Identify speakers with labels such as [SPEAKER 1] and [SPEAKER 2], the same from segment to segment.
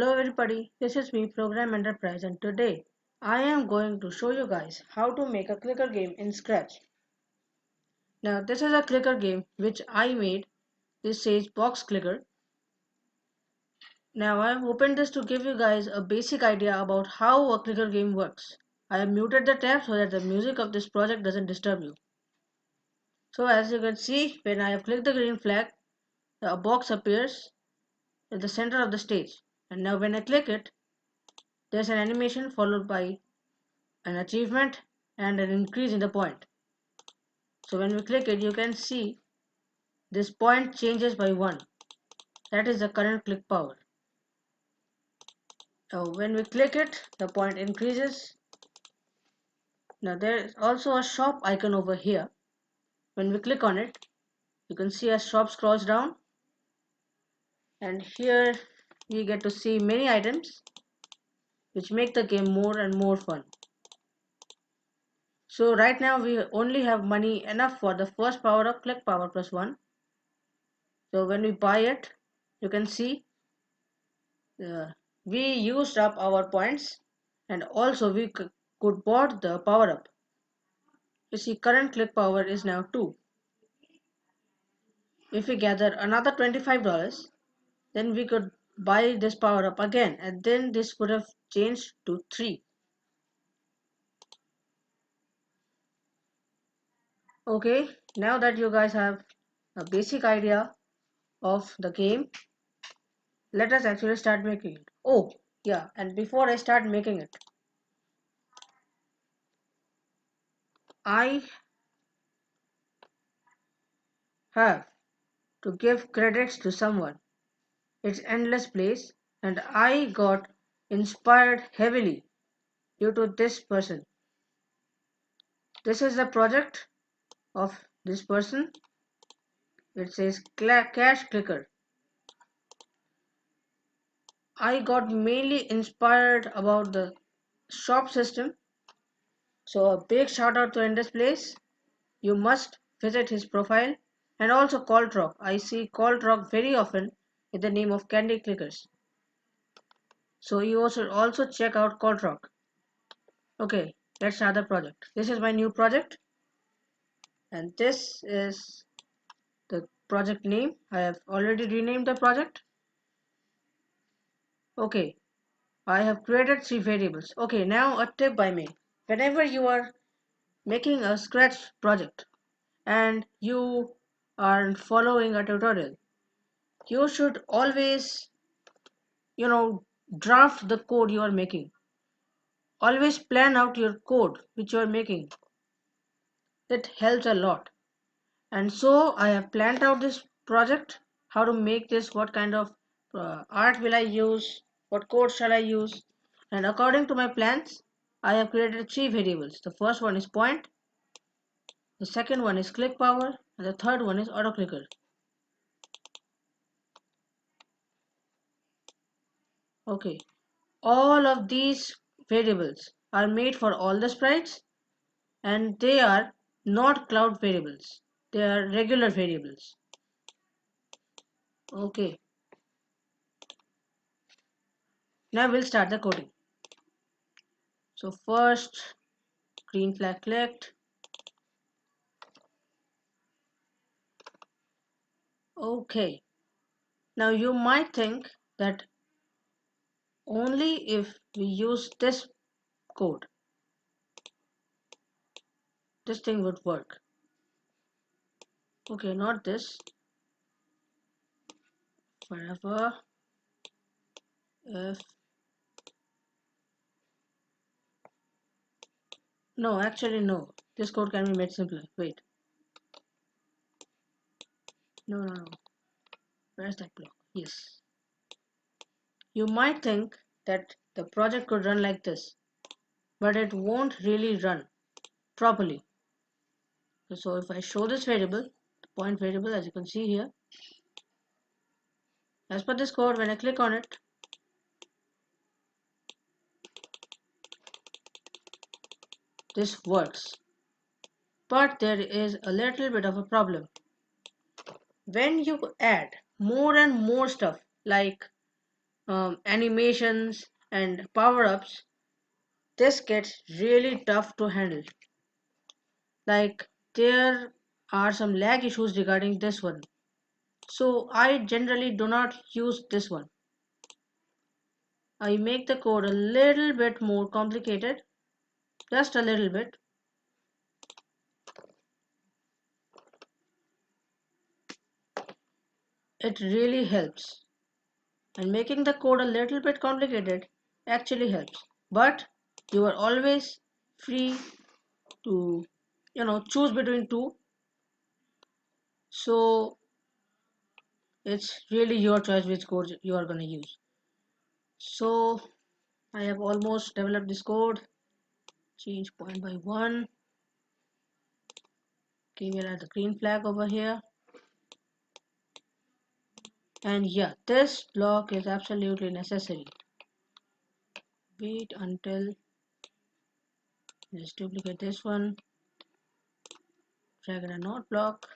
[SPEAKER 1] Hello everybody, this is me Program Enterprise and today I am going to show you guys how to make a clicker game in Scratch. Now this is a clicker game which I made. This says box clicker. Now I have opened this to give you guys a basic idea about how a clicker game works. I have muted the tab so that the music of this project doesn't disturb you. So as you can see, when I have clicked the green flag, a box appears at the center of the stage. And now when I click it, there's an animation followed by an achievement and an increase in the point. So when we click it, you can see this point changes by 1. That is the current click power. Now when we click it, the point increases. Now there is also a shop icon over here. When we click on it, you can see a shop scrolls down, and here we get to see many items which make the game more and more fun. So right now we only have money enough for the first power up, click power plus 1. So when we buy it, you can see we used up our points, and also we could bought the power up. You see current click power is now 2. If we gather another $25, then we could buy this power up again, and then this would have changed to 3. Okay, now that you guys have a basic idea of the game, let us actually start making it. Oh yeah, and before I start making it, I have to give credits to someone. It's endless place, and I got inspired heavily due to this person. This is the project of this person. It says cash clicker. I got mainly inspired about the shop system. So a big shout out to Endless Place. You must visit his profile, and also Coltrock. I see Coltrock very often in the name of Candy Clickers. So you also check out Coltrock. Okay, let's start the project. This is my new project, and this is the project name. I have already renamed the project. Okay, I have created 3 variables. Okay, now a tip by me. Whenever you are making a Scratch project and you are following a tutorial, you should always, draft the code you are making. Always plan out your code which you are making. It helps a lot. And so I have planned out this project, how to make this, what kind of art will I use, what code shall I use, and according to my plans I have created 3 variables. The first one is point, the second one is click power, and the third one is auto clicker. Okay, all of these variables are made for all the sprites, and they are not cloud variables, they are regular variables. Okay, now we'll start the coding. So first, green flag clicked. Okay, now you might think that only if we use this code, this thing would work. Okay, not this. Forever if no, actually no. This code can be made simpler. Wait. No. Where's that block? Yes. You might think that the project could run like this, but it won't really run properly. So if I show this variable, the point variable, as you can see here, as per this code, when I click on it, this works. But there is a little bit of a problem. When you add more and more stuff like animations and power-ups, this gets really tough to handle. Like there are some lag issues regarding this one. So I generally do not use this one. I make the code a little bit more complicated, just a little bit. It really helps. And making the code a little bit complicated actually helps. But you are always free to choose between two. So it's really your choice which code you are going to use. So I have almost developed this code. Change point by 1. Okay, we'll add the green flag over here. And yeah, this block is absolutely necessary. Wait until, let's duplicate this one, drag in a node block,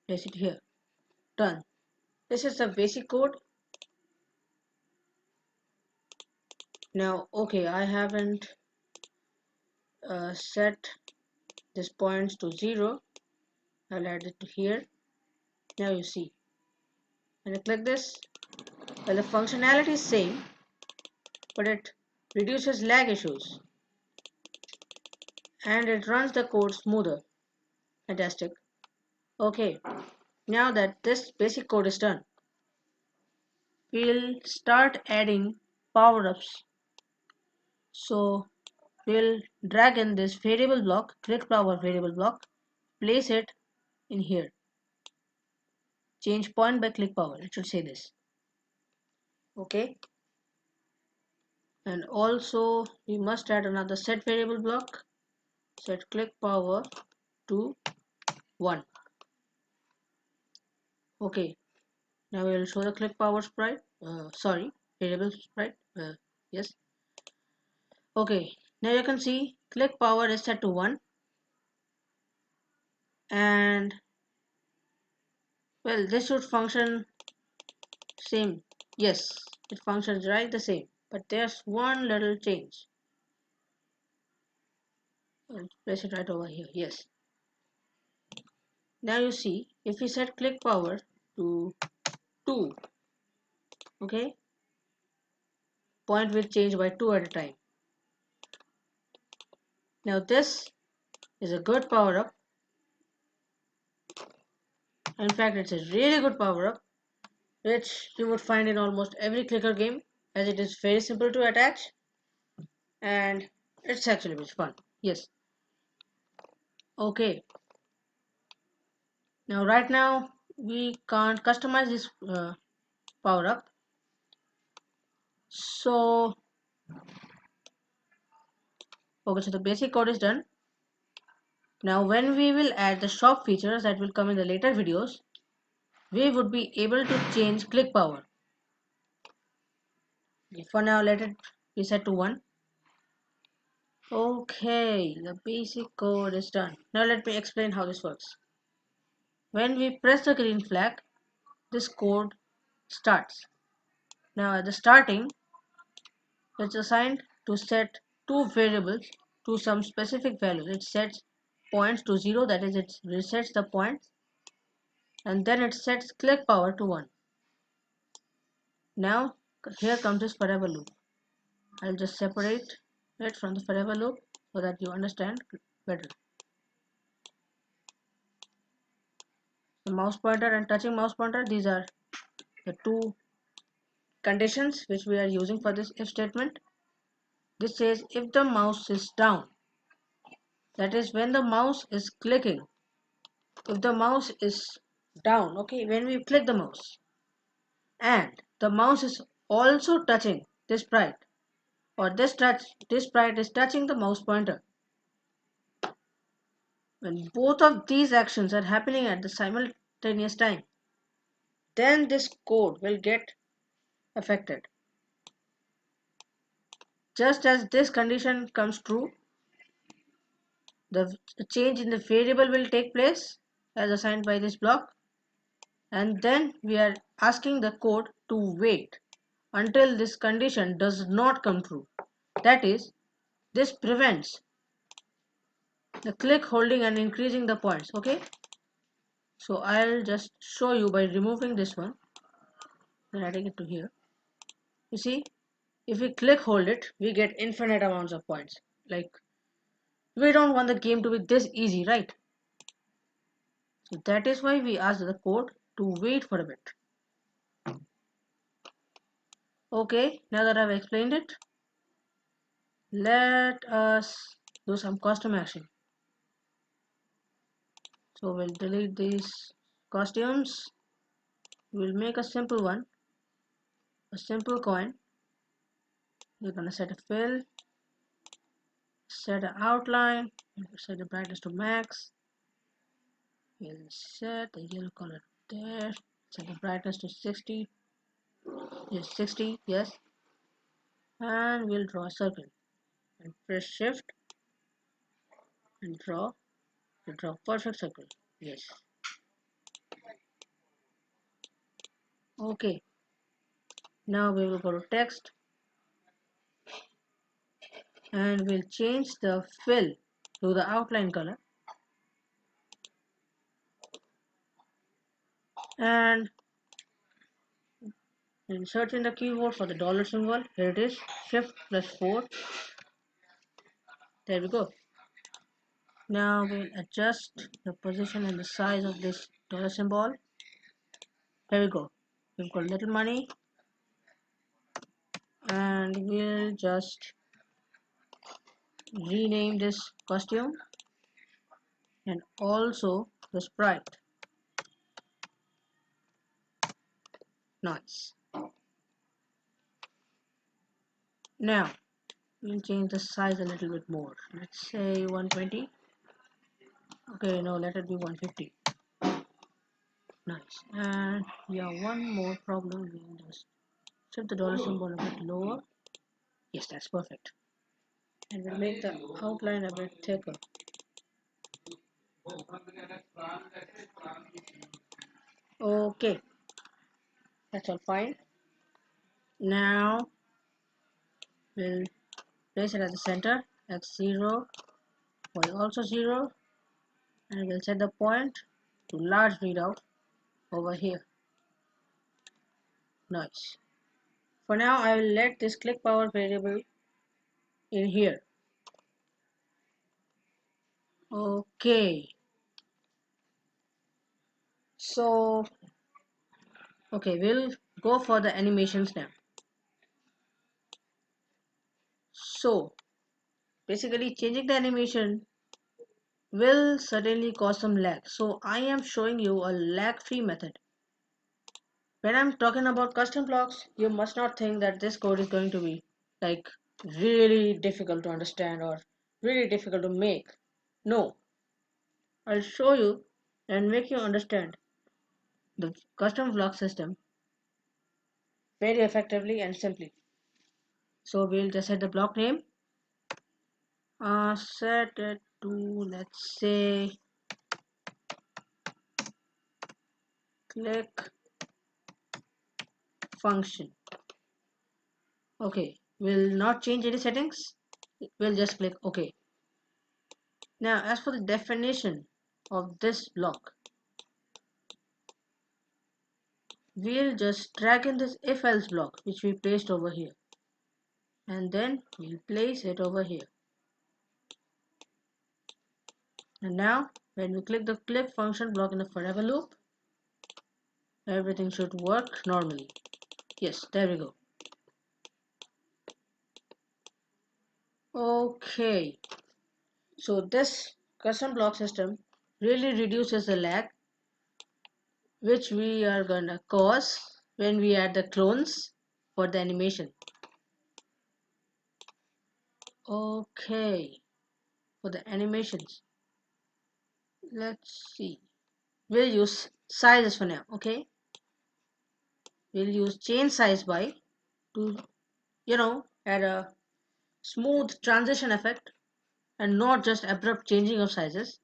[SPEAKER 1] place it here. Done. This is the basic code. Now, okay, I haven't set this points to 0. I'll add it to here. Now you see. When I click this, well, the functionality is same, but it reduces lag issues and it runs the code smoother. Fantastic. Okay, now that this basic code is done, we'll start adding power-ups. So we'll drag in this variable block, click power variable block, place it in here. Change point by click power. It should say this. Okay. And also we must add another set variable block. Set click power to 1. Okay. Now we will show the click power sprite. Variable sprite. Yes. Okay. Now you can see click power is set to 1. And well, this should function same. Yes, it functions right the same. But there's one little change. I'll place it right over here. Yes. Now you see, if we set click power to 2, okay, point will change by 2 at a time. Now this is a good power up. In fact, it's a really good power up, which you would find in almost every clicker game, as it is very simple to attach and it's actually very fun. Yes. Okay. Now right now we can't customize this power up. So okay, so the basic code is done. Now when we will add the shop features that will come in the later videos, we would be able to change click power. For now, let it be set to 1. Okay, the basic code is done. Now let me explain how this works. When we press the green flag, this code starts. Now at the starting, it's assigned to set two variables to some specific values. It sets points to 0, that is, it resets the points, and then it sets click power to 1. Now here comes this forever loop. I'll just separate it from the forever loop so that you understand better. The mouse pointer and touching mouse pointer, these are the two conditions which we are using for this if statement. This says if the mouse is down, that is when the mouse is clicking. If the mouse is down, okay, when we click the mouse and the mouse is also touching this sprite, or this sprite is touching the mouse pointer, when both of these actions are happening at the simultaneous time, then this code will get affected. Just as this condition comes true, the change in the variable will take place as assigned by this block, and then we are asking the code to wait until this condition does not come true. That is, this prevents the click holding and increasing the points. Okay, so I'll just show you by removing this one, then adding it to here. You see, if we click hold it, we get infinite amounts of points. Like, we don't want the game to be this easy, right? So that is why we ask the code to wait for a bit. Okay, now that I've explained it, let us do some custom action. So we'll delete these costumes. We'll make a simple one, a simple coin. We're gonna set a fill, set an outline, set the brightness to max. We'll set the yellow color there, set the brightness to 60. Yes, 60, yes. And we'll draw a circle and press shift and draw perfect circle. Yes. Okay. Now we will go to text and we'll change the fill to the outline color, and we'll search in the keyboard for the dollar symbol. Here it is, shift plus 4. There we go. Now we'll adjust the position and the size of this dollar symbol. Here we go. We've got little money, and we'll just rename this costume and also the sprite. Nice. Now we'll change the size a little bit more. Let's say 120. Okay, no, let it be 150. Nice. And yeah, one more problem. We'll just shift the dollar symbol a bit lower. Yes, that's perfect. And we'll make the outline a bit thicker. Okay, that's all fine. Now we'll place it at the center, x0, y also 0, and we'll set the point to large readout over here. Nice. For now, I will let this click power variable in here. Okay. So, okay, we'll go for the animations now. So, basically changing the animation will certainly cause some lag. So, I am showing you a lag-free method. When I'm talking about custom blocks, you must not think that this code is going to be like really difficult to understand or really difficult to make. No, I'll show you and make you understand the custom block system very effectively and simply. So we'll just set the block name, set it to, let's say, click function. Okay, we'll not change any settings, we'll just click OK. Now as for the definition of this block, we'll just drag in this if else block which we placed over here, and then we'll place it over here. And now when we click the click function block in the forever loop, everything should work normally. Yes, there we go. Okay, so this custom block system really reduces the lag which we are gonna cause when we add the clones for the animation. Okay, for the animations, let's see, we'll use sizes for now. Okay, we'll use change size by to add a smooth transition effect and not just abrupt changing of sizes,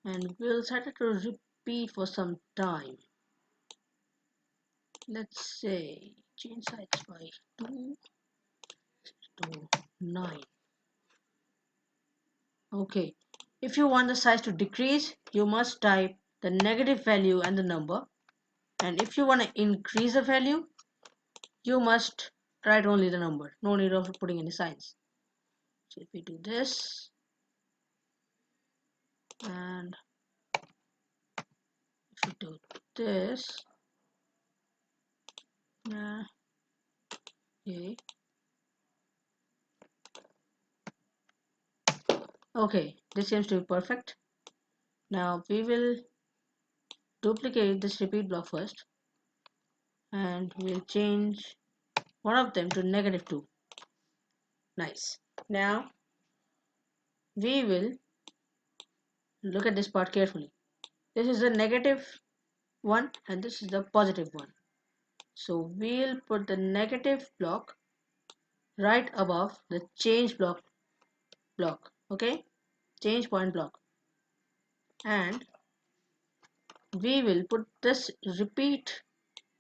[SPEAKER 1] and we'll set it to repeat for some time. let's say change size by 2 to 9. Okay, if you want the size to decrease, you must type the negative value and the number, and if you want to increase the value, you must write only the number, no need of putting any signs. So if we do this, and if we do this, okay, this seems to be perfect. Now we will duplicate this repeat block first, and we'll change one of them to -2. Nice. Now we will look at this part carefully. This is the negative one and this is the positive one. So we'll put the negative block right above the change block. Okay, change point block, and we will put this repeat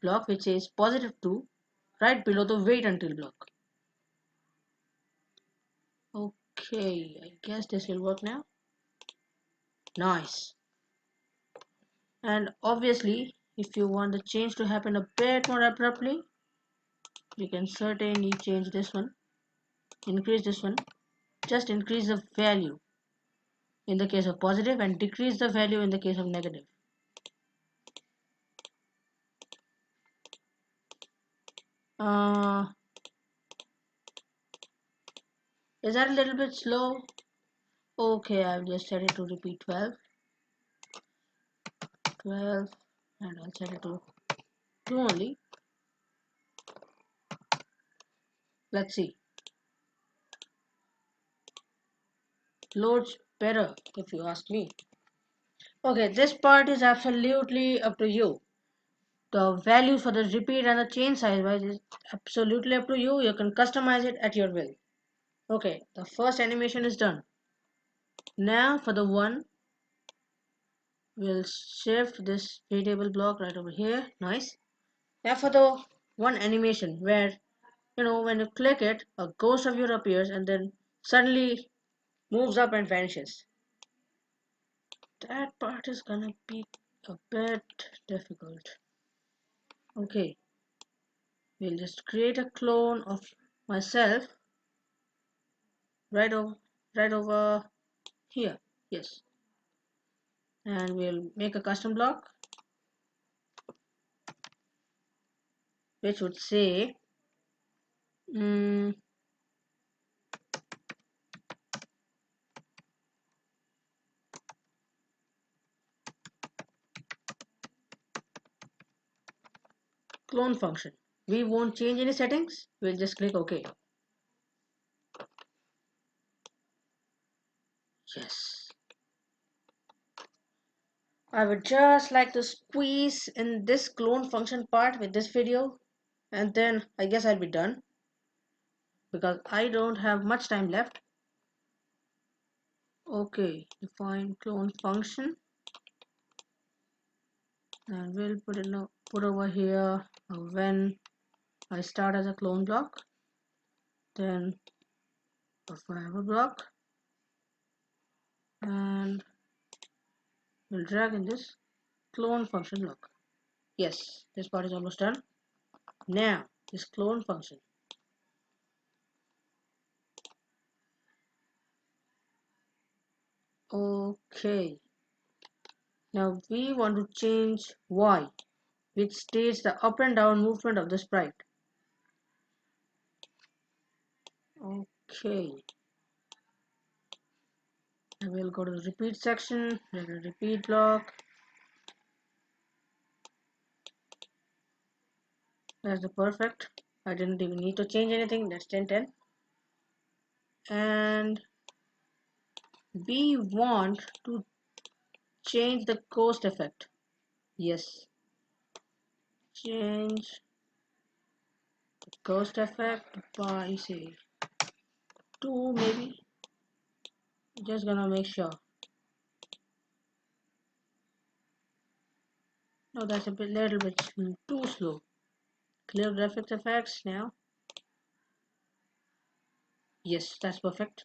[SPEAKER 1] block which is +2 right below the wait until block. Okay, I guess this will work now. Nice. And obviously, if you want the change to happen a bit more abruptly, you can certainly change this one, increase this one, just increase the value in the case of positive and decrease the value in the case of negative. Is that a little bit slow? Okay, I've just set it to repeat 12, and I'll set it to 2 only. Let's see. Loads better if you ask me. Okay, this part is absolutely up to you. The value for the repeat and the change size is absolutely up to you. You can customize it at your will. Okay, the first animation is done. Now for the one, we'll shift this variable block right over here. Nice. Now for the one animation where, when you click it, a ghost of you appears and then suddenly moves up and vanishes. That part is gonna be a bit difficult. Okay, we'll just create a clone of myself right over here. Yes, and we'll make a custom block which would say clone function. We won't change any settings. We'll just click OK. Yes. I would just like to squeeze in this clone function part with this video, and then I guess I'll be done because I don't have much time left. Okay, define clone function, and we'll put over here when I start as a clone block, then a forever block, and we'll drag in this clone function block. Yes, this part is almost done. Now this clone function. Okay, now we want to change Y, which states the up and down movement of the sprite. Okay, I will go to the repeat section, then a repeat block. That's the perfect. I didn't even need to change anything. That's 1010. And we want to change the ghost effect. Yes, change the ghost effect by say 2 maybe. Just gonna make sure. No, that's a little bit too slow. Clear graphics effects now. Yes, that's perfect.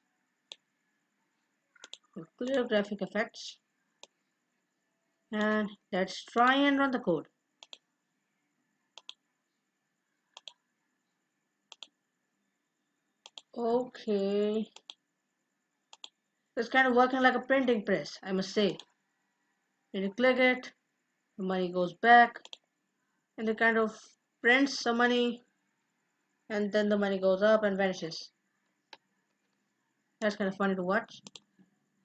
[SPEAKER 1] Clear graphic effects. And let's try and run the code. Okay. It's kind of working like a printing press, I must say. When you click it, the money goes back, and it kind of prints some money, and then the money goes up and vanishes. That's kind of funny to watch.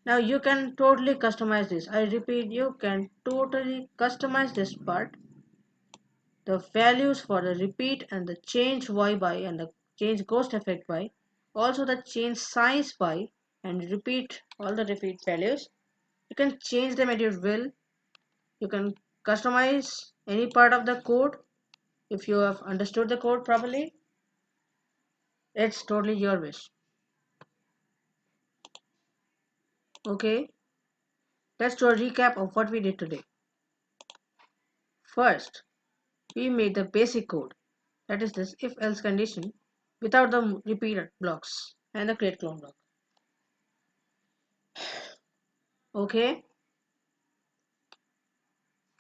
[SPEAKER 1] Now you can totally customize this. I repeat, you can totally customize this part. The values for the repeat and the change y by and the change ghost effect by. Also the change size by and repeat all the repeat values. You can change them at your will. You can customize any part of the code if you have understood the code properly. It's totally your wish. Okay, let's do a recap of what we did today. First, we made the basic code, that is this if else condition, without the repeat blocks and the create clone block. Okay,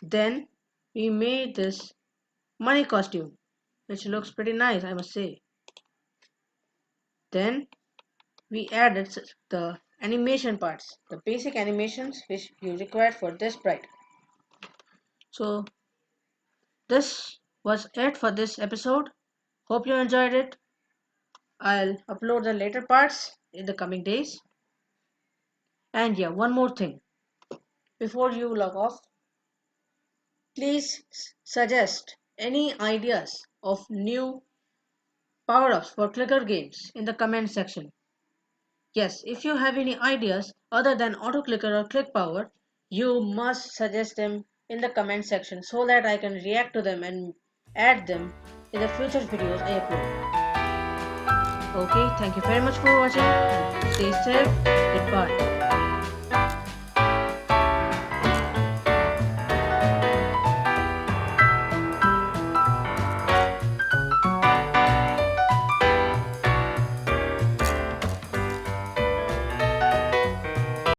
[SPEAKER 1] then we made this money costume, which looks pretty nice, I must say. Then we added the animation parts, the basic animations which you require for this sprite. So this was it for this episode. Hope you enjoyed it. I'll upload the later parts in the coming days. And yeah, one more thing. Before you log off, please suggest any ideas of new power-ups for clicker games in the comment section. Yes, if you have any ideas other than auto clicker or click power, you must suggest them in the comment section so that I can react to them and add them in the future videos I upload. Okay, thank you very much for watching. Stay safe. Goodbye.